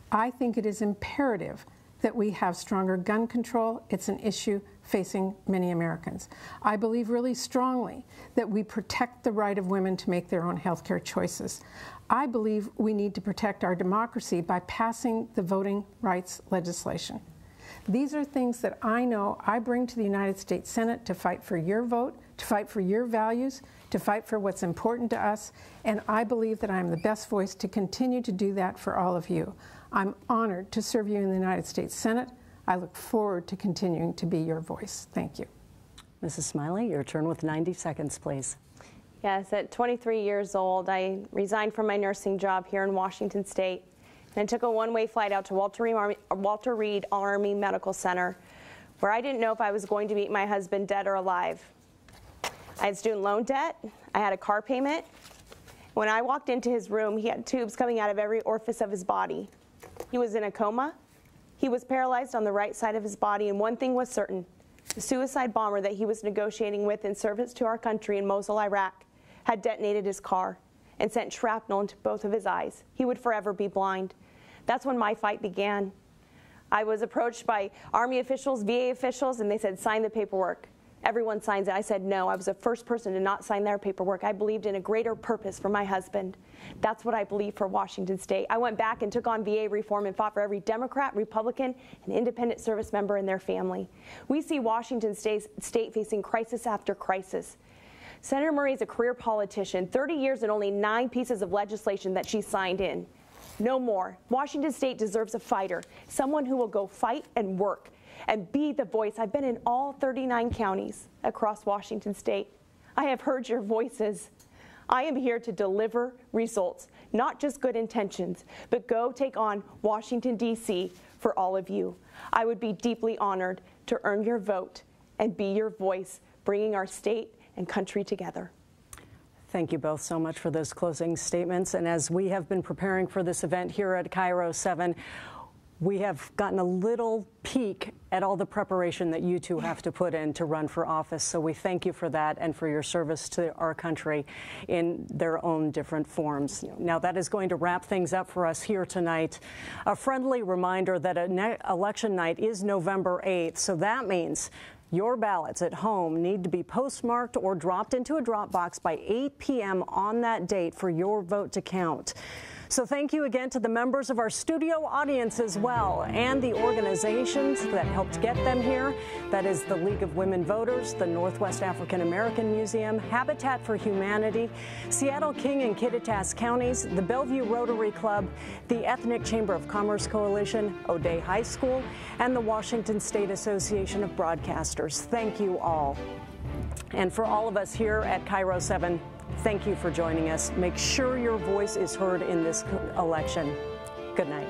I think it is imperative that we have stronger gun control. It's an issue facing many Americans. I believe really strongly that we protect the right of women to make their own health care choices. I believe we need to protect our democracy by passing the voting rights legislation. These are things that I know I bring to the United States Senate to fight for your vote, to fight for your values, to fight for what's important to us, and I believe that I'm the best voice to continue to do that for all of you. I'm honored to serve you in the United States Senate. I look forward to continuing to be your voice. Thank you. Mrs. Smiley, your turn with 90 seconds, please. Yes, at 23 years old, I resigned from my nursing job here in Washington State. And I took a one-way flight out to Walter Reed Army Medical Center, where I didn't know if I was going to meet my husband dead or alive. I had student loan debt. I had a car payment. When I walked into his room, he had tubes coming out of every orifice of his body. He was in a coma. He was paralyzed on the right side of his body, and one thing was certain. The suicide bomber that he was negotiating with in service to our country in Mosul, Iraq, had detonated his car and sent shrapnel into both of his eyes. He would forever be blind. That's when my fight began. I was approached by Army officials, VA officials, and they said, sign the paperwork. Everyone signs it. I said no. I was the first person to not sign their paperwork. I believed in a greater purpose for my husband. That's what I believe for Washington State. I went back and took on VA reform and fought for every Democrat, Republican, and independent service member and their family. We see Washington State facing crisis after crisis. Senator Murray is a career politician, 30 years and only 9 pieces of legislation that she signed in. No more. Washington State deserves a fighter, someone who will go fight and work and be the voice. I've been in all 39 counties across Washington State. I have heard your voices. I am here to deliver results, not just good intentions, but go take on Washington, D.C. for all of you. I would be deeply honored to earn your vote and be your voice, bringing our state and country together. Thank you both so much for those closing statements. And as we have been preparing for this event here at KIRO 7, we have gotten a little peek at all the preparation that you two have to put in to run for office. So we thank you for that and for your service to our country in their own different forms. Now that is going to wrap things up for us here tonight. A friendly reminder that election night is November 8th. So that means your ballots at home need to be postmarked or dropped into a drop box by 8 p.m. on that date for your vote to count. So thank you again to the members of our studio audience as well, and the organizations that helped get them here. That is the League of Women Voters, the Northwest African American Museum, Habitat for Humanity, Seattle King and Kittitas Counties, the Bellevue Rotary Club, the Ethnic Chamber of Commerce Coalition, O'Dea High School, and the Washington State Association of Broadcasters. Thank you all. And for all of us here at KIRO 7, thank you for joining us. Make sure your voice is heard in this election. Good night.